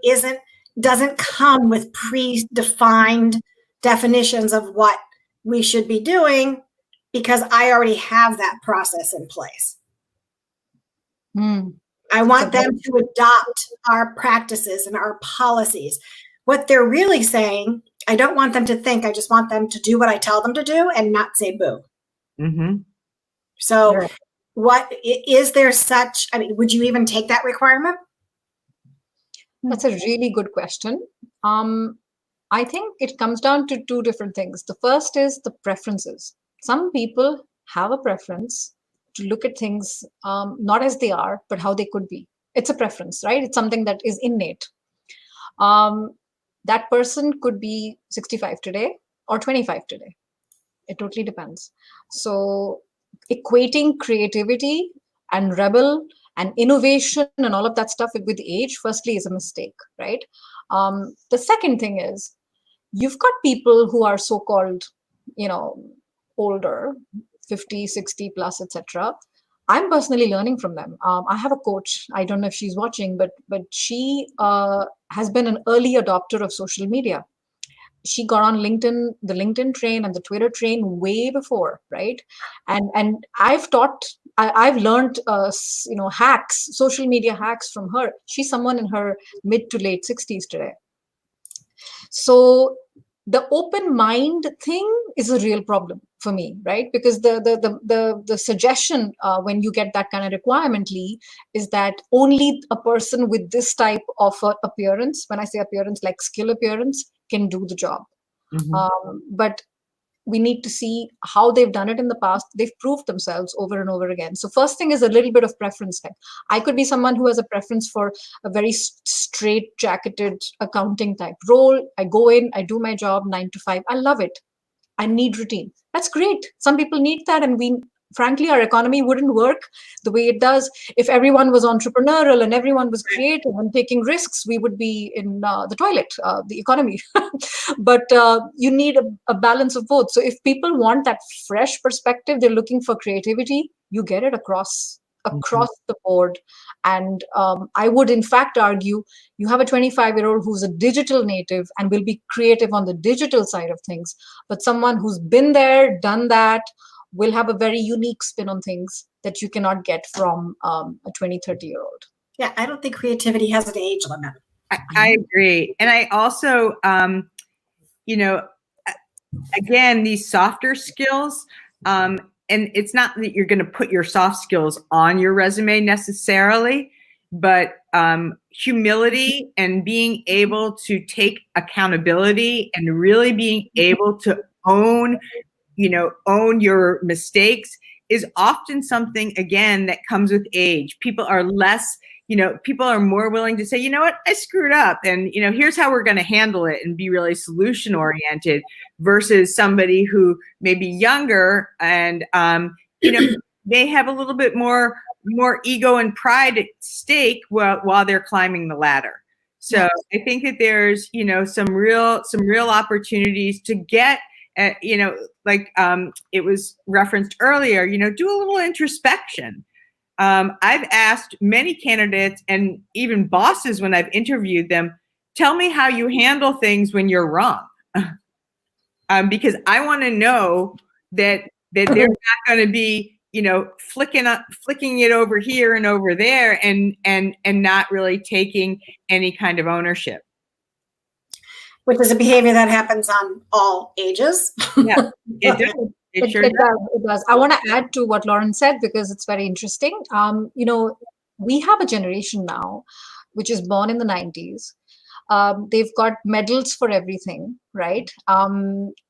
doesn't come with predefined definitions of what we should be doing, because I already have that process in place. I want them to adopt our practices and our policies. What they're really saying, I don't want them to think, I just want them to do what I tell them to do and not say boo. Mm-hmm. So what is there such, would you even take that requirement? That's a really good question. I think it comes down to 2 different things. The first is the preferences. Some people have a preference to look at things not as they are, but how they could be. It's a preference, right? It's something that is innate. That person could be 65 today or 25 today. It totally depends. So equating creativity and rebel and innovation and all of that stuff with age, firstly, is a mistake, right? The second thing is, you've got people who are so-called, older, 50, 60 plus, etc. I'm personally learning from them. I have a coach. I don't know if she's watching, but she has been an early adopter of social media. She got on LinkedIn, the LinkedIn train and the Twitter train way before, right? And I've learned, hacks, social media hacks from her. She's someone in her mid to late 60s today. So the open mind thing is a real problem for me, right? Because the suggestion when you get that kind of requirement, Lee, is that only a person with this type of appearance, when I say appearance, like skill appearance, can do the job. But we need to see how they've done it in the past. They've proved themselves over and over again. So first thing is a little bit of preference. Like I could be someone who has a preference for a very straight jacketed accounting type role. I go in, I do my job 9 to 5. I love it. I need routine. That's great. Some people need that. And frankly, our economy wouldn't work the way it does. If everyone was entrepreneurial and everyone was creative and taking risks, we would be in the toilet, the economy. But you need a balance of both. So if people want that fresh perspective, they're looking for creativity, you get it across the board. And I would in fact argue you have a 25-year-old who's a digital native and will be creative on the digital side of things, but someone who's been there, done that, will have a very unique spin on things that you cannot get from a 20, 30-year-old. Yeah, I don't think creativity has an age limit. I agree. And I also, again, these softer skills, and it's not that you're going to put your soft skills on your resume necessarily, but humility and being able to take accountability and really being able to own your mistakes is often something, again, that comes with age. People are more willing to say, you know what, I screwed up. And, here's how we're going to handle it and be really solution oriented versus somebody who may be younger and, they have a little bit more ego and pride at stake while they're climbing the ladder. So I think that there's, some real opportunities to get, it was referenced earlier, do a little introspection. I've asked many candidates and even bosses when I've interviewed them, tell me how you handle things when you're wrong. Because I want to know that they're not going to be, flicking it over here and over there and not really taking any kind of ownership. Which is a behavior that happens on all ages. Yeah, it does. It does. I want to add to what Lauren said because it's very interesting. We have a generation now which is born in the 90s. They've got medals for everything, right?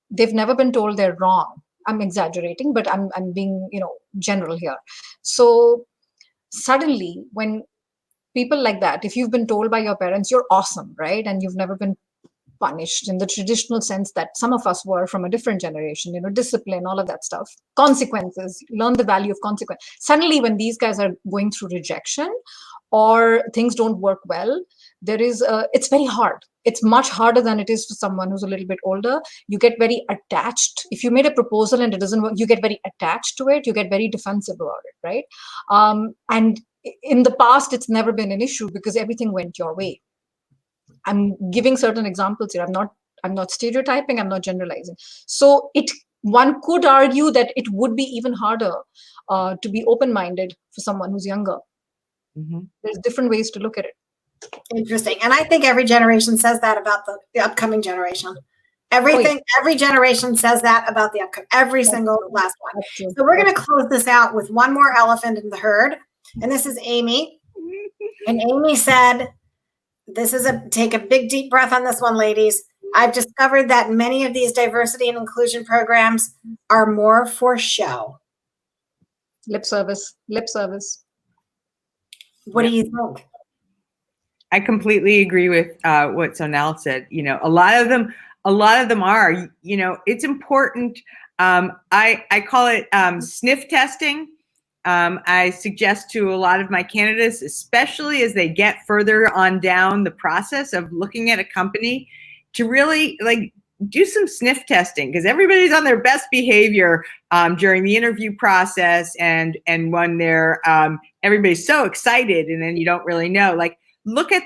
They've never been told they're wrong. I'm exaggerating, but I'm being, general here. So suddenly when people like that, if you've been told by your parents, you're awesome, right? And you've never been punished in the traditional sense that some of us were from a different generation, discipline, all of that stuff, consequences, learn the value of consequence. Suddenly when these guys are going through rejection or things don't work well, it's very hard. It's much harder than it is for someone who's a little bit older. You get very attached. If you made a proposal and it doesn't work, you get very attached to it. You get very defensive about it, right? And in the past, it's never been an issue because everything went your way. I'm giving certain examples here. I'm not stereotyping. I'm not generalizing. So one could argue that it would be even harder to be open-minded for someone who's younger. Mm-hmm. There's different ways to look at it. Interesting. And I think every generation says that about the upcoming generation. Every generation says that about the upcoming, every single last one. So we're going to close this out with one more elephant in the herd. And this is Amy. And Amy said, take a big deep breath on this one, ladies. I've discovered that many of these diversity and inclusion programs are more for show. Lip service. What do you think? I completely agree with what Sonal said. A lot of them are, it's important. I call it sniff testing. I suggest to a lot of my candidates, especially as they get further on down the process of looking at a company, to really do some sniff testing, because everybody's on their best behavior during the interview process, and when they're everybody's so excited, and then you don't really know. Look at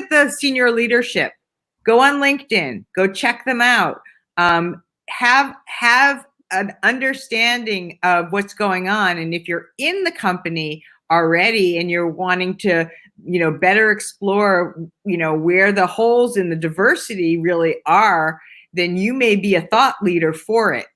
the senior leadership. Go on LinkedIn. Go check them out. Have an understanding of what's going on, and if you're in the company already and you're wanting to, better explore, where the holes in the diversity really are, then you may be a thought leader for it.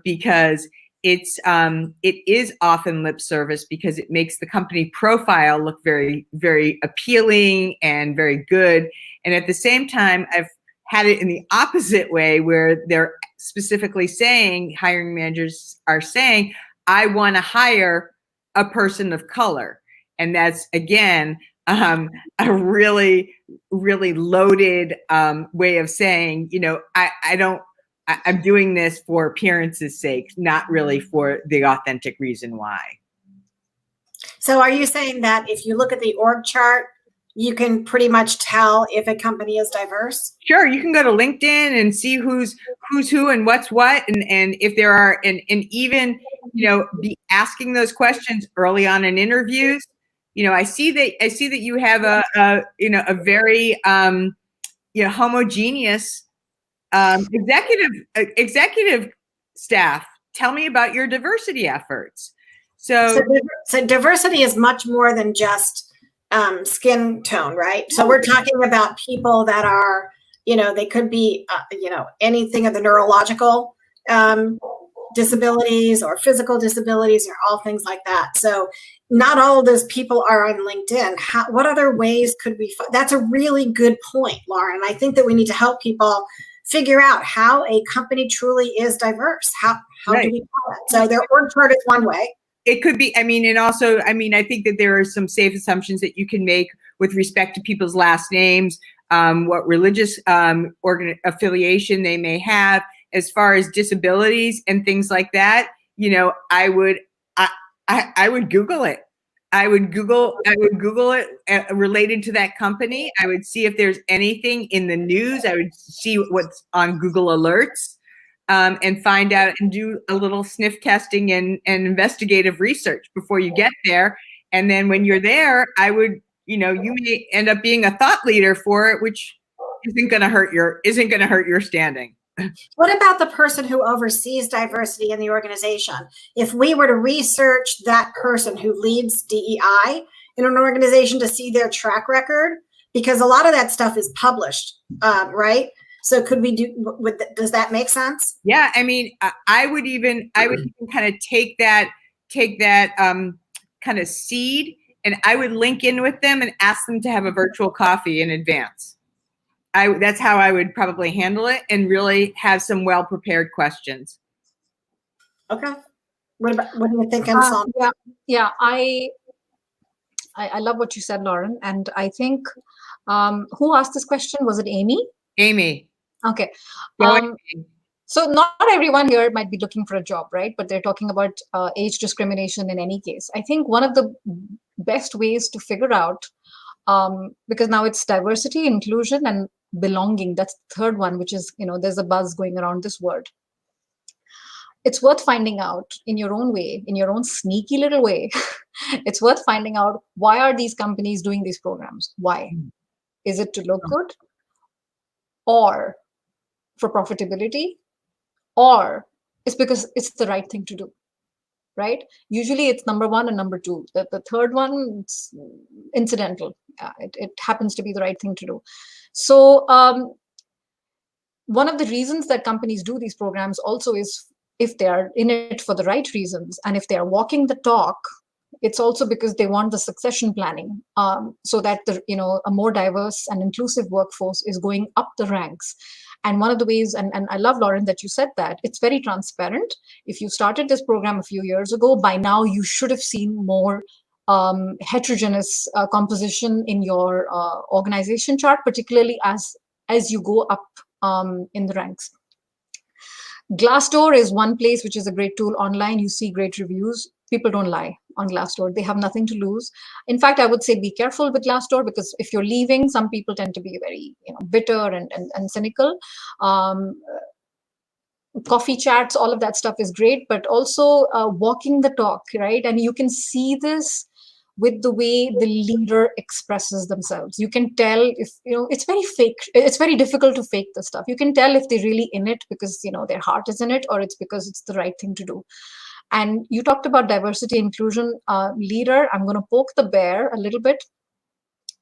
because it is often lip service because it makes the company profile look very, very appealing and very good. And at the same time, I've had it in the opposite way where they're specifically saying, hiring managers are saying, I want to hire a person of color. And that's, again, a really, really loaded way of saying, I'm doing this for appearance's sake, not really for the authentic reason why. So are you saying that if you look at the org chart, you can pretty much tell if a company is diverse? Sure, you can go to LinkedIn and see who's who and what's what, and if there are, and even be asking those questions early on in interviews. I see that you have a very homogeneous executive staff. Tell me about your diversity efforts. So diversity is much more than just skin tone, right? So we're talking about people that are, they could be, anything of the neurological disabilities or physical disabilities or all things like that. So not all of those people are on LinkedIn. What other ways could we find? That's a really good point, Lauren. I think that we need to help people figure out how a company truly is diverse. How right. do we call it? So their org chart is one way. It could be, and also, I think that there are some safe assumptions that you can make with respect to people's last names, what religious affiliation they may have, as far as disabilities and things like that. I would Google it. I would Google it related to that company. I would see if there's anything in the news. I would see what's on Google Alerts. And find out and do a little sniff testing and investigative research before you get there. And then when you're there, I would, you may end up being a thought leader for it, which isn't going to hurt your standing. What about the person who oversees diversity in the organization? If we were to research that person who leads DEI in an organization to see their track record, because a lot of that stuff is published, right? So could we does that make sense? Yeah. I would even kind of take that kind of seed, and I would link in with them and ask them to have a virtual coffee in advance. That's how I would probably handle it, and really have some well-prepared questions. Okay. What do you think, Sonal? Yeah. I love what you said, Lauren. And I think, who asked this question? Was it Amy? Amy. Okay. So not everyone here might be looking for a job, right? But they're talking about age discrimination in any case. I think one of the best ways to figure out, because now it's diversity, inclusion, and belonging. That's the third one, which is, there's a buzz going around this word. It's worth finding out in your own way, in your own sneaky little way. It's worth finding out, why are these companies doing these programs? Why? Is it to look good? Or for profitability, or it's because it's the right thing to do, right? Usually it's number one and number two. The third one, it's incidental. It happens to be the right thing to do. So one of the reasons that companies do these programs also is if they are in it for the right reasons, and if they are walking the talk, it's also because they want the succession planning, so that a more diverse and inclusive workforce is going up the ranks. And one of the ways, and I love, Lauren, that you said that, it's very transparent. If you started this program a few years ago, by now you should have seen more heterogeneous composition in your organization chart, particularly as you go up in the ranks. Glassdoor is one place which is a great tool online. You see great reviews. People don't lie on Glassdoor. They have nothing to lose. In fact, I would say be careful with Glassdoor, because if you're leaving, some people tend to be very bitter and cynical. Coffee chats, all of that stuff is great, but also walking the talk, right? And you can see this with the way the leader expresses themselves. You can tell if, it's very fake. It's very difficult to fake this stuff. You can tell if they're really in it because, their heart is in it, or it's because it's the right thing to do. And you talked about diversity, inclusion, leader. I'm going to poke the bear a little bit.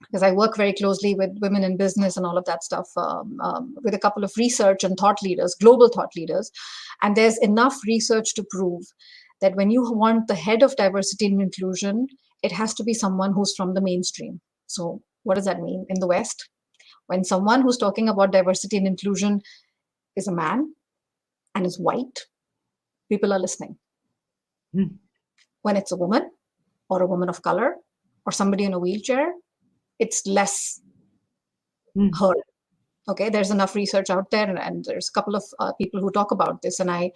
because I work very closely with women in business and all of that stuff, with a couple of research and thought leaders, global thought leaders. And there's enough research to prove that when you want the head of diversity and inclusion, it has to be someone who's from the mainstream. So what does that mean in the West? When someone who's talking about diversity and inclusion is a man and is white, people are listening. Mm. When it's a woman or a woman of color or somebody in a wheelchair, it's less heard. Okay, there's enough research out there, and there's a couple of people who talk about this, and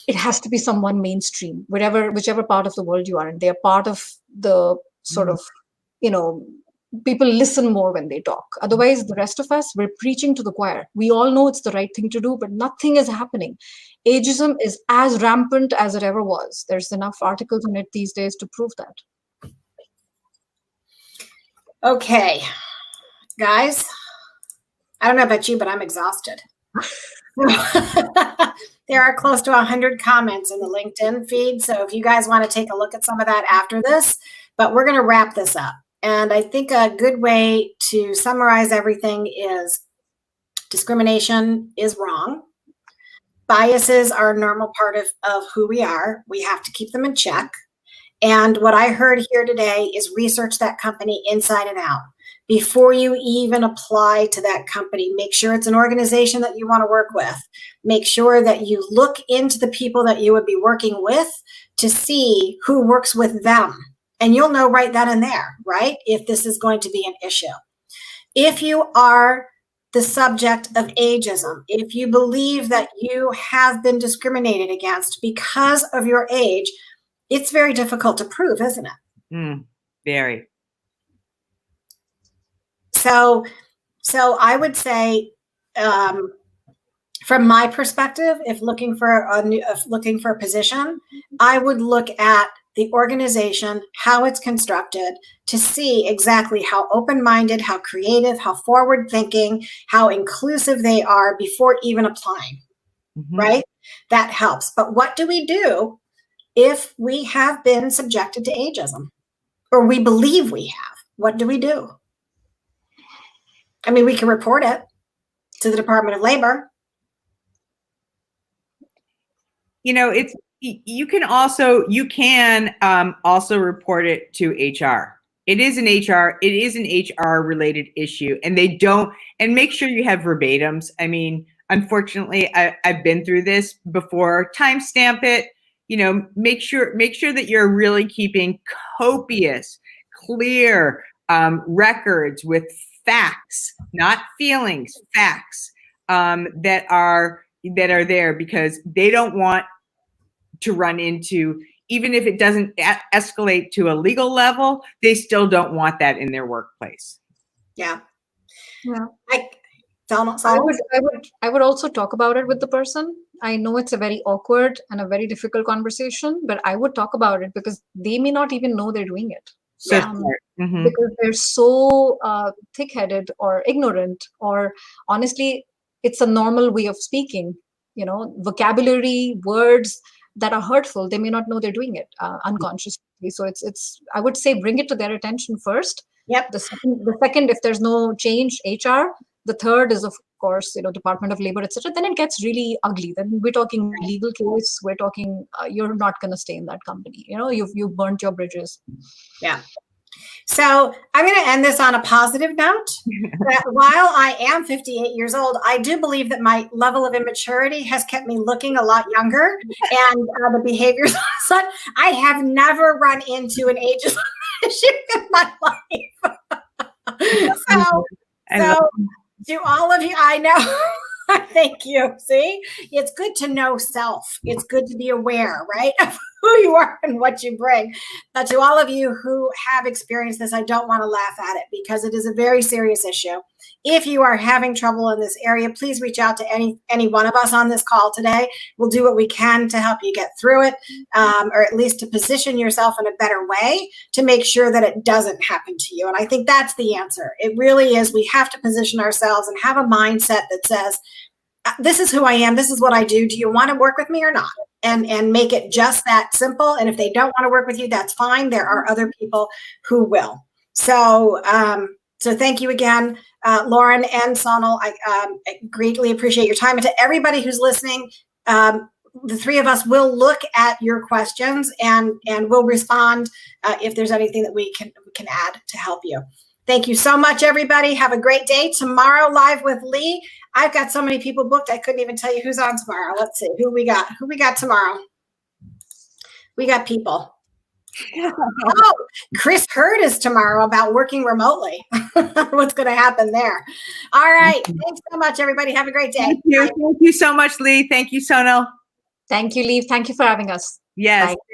it has to be someone mainstream, whichever part of the world you are in. They are part of the sort of, people listen more when they talk. Otherwise, the rest of us, we're preaching to the choir. We all know it's the right thing to do, but nothing is happening. Ageism is as rampant as it ever was. There's enough articles in it these days to prove that. Okay, guys, I don't know about you, but I'm exhausted. There are close to 100 comments in the LinkedIn feed. So if you guys want to take a look at some of that after this, but we're going to wrap this up. And I think a good way to summarize everything is discrimination is wrong. Biases are a normal part of who we are. We have to keep them in check. And what I heard here today is research that company inside and out. Before you even apply to that company, make sure it's an organization that you want to work with. Make sure that you look into the people that you would be working with to see who works with them. And you'll know right then and there, right, if this is going to be an issue. If you are the subject of ageism, if you believe that you have been discriminated against because of your age, it's very difficult to prove, isn't it? Very. So I would say, from my perspective, if looking for a position, I would look at the organization, how it's constructed, to see exactly how open-minded, how creative, how forward-thinking, how inclusive they are before even applying, right? That helps. But what do we do if we have been subjected to ageism, or we believe we have? What do we do? I mean, we can report it to the Department of Labor. You can also report it to HR. It is an HR related issue, and and make sure you have verbatims. I mean, unfortunately, I've been through this before. Timestamp it. Make sure that you're really keeping copious, clear records with facts, not feelings, facts that are there, because they don't want to run into, even if it doesn't escalate to a legal level, they still don't want that in their workplace. Yeah. I would also talk about it with the person. I know it's a very awkward and a very difficult conversation, but I would talk about it because they may not even know they're doing it. Because they're so thick-headed or ignorant, or honestly, it's a normal way of speaking. Vocabulary, words that are hurtful, they may not know they're doing it unconsciously. So it's I would say bring it to their attention first. Yep. The second, if there's no change, HR. The third is, of course, Department of Labor, etc. Then it gets really ugly. Then we're talking legal case. We're talking you're not going to stay in that company. You've burnt your bridges. Yeah. So I'm going to end this on a positive note. That while I am 58 years old, I do believe that my level of immaturity has kept me looking a lot younger, and the behaviors. I have never run into an ageism issue in my life. So to all of you, I know. Thank you. See, it's good to know self. It's good to be aware, right, of who you are and what you bring. But to all of you who have experienced this, I don't want to laugh at it, because it is a very serious issue. If you are having trouble in this area, please reach out to any one of us on this call today. We'll do what we can to help you get through it, or at least to position yourself in a better way to make sure that it doesn't happen to you. And I think that's the answer. It really is. We have to position ourselves and have a mindset that says, this is who I am. This is what I do. Do you want to work with me or not? And make it just that simple. And if they don't want to work with you, that's fine. There are other people who will. So, so thank you again, Lauren and Sonal. I greatly appreciate your time. And to everybody who's listening, the three of us will look at your questions and we'll respond if there's anything that we can add to help you. Thank you so much, everybody. Have a great day. Tomorrow, live with Lee. I've got so many people booked, I couldn't even tell you who's on tomorrow. Let's see who we got. Who we got tomorrow? We got people. Oh, Chris Hurd is tomorrow about working remotely. What's going to happen there? All right. Thanks so much, everybody. Have a great day. Thank you. Thank you so much, Lee. Thank you, Sonal. Thank you, Lee. Thank you for having us. Yes. Bye.